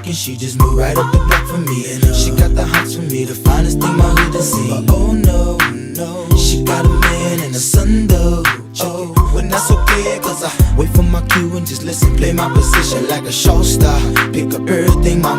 work and she just moved right up the block for me. And she got the hots for me, the finest thing my hood has seen. But oh no, no, she got a man and a son though. Oh, but that's okay, cause I wait for my cue and just listen, play my position like a show star. Pick up everything my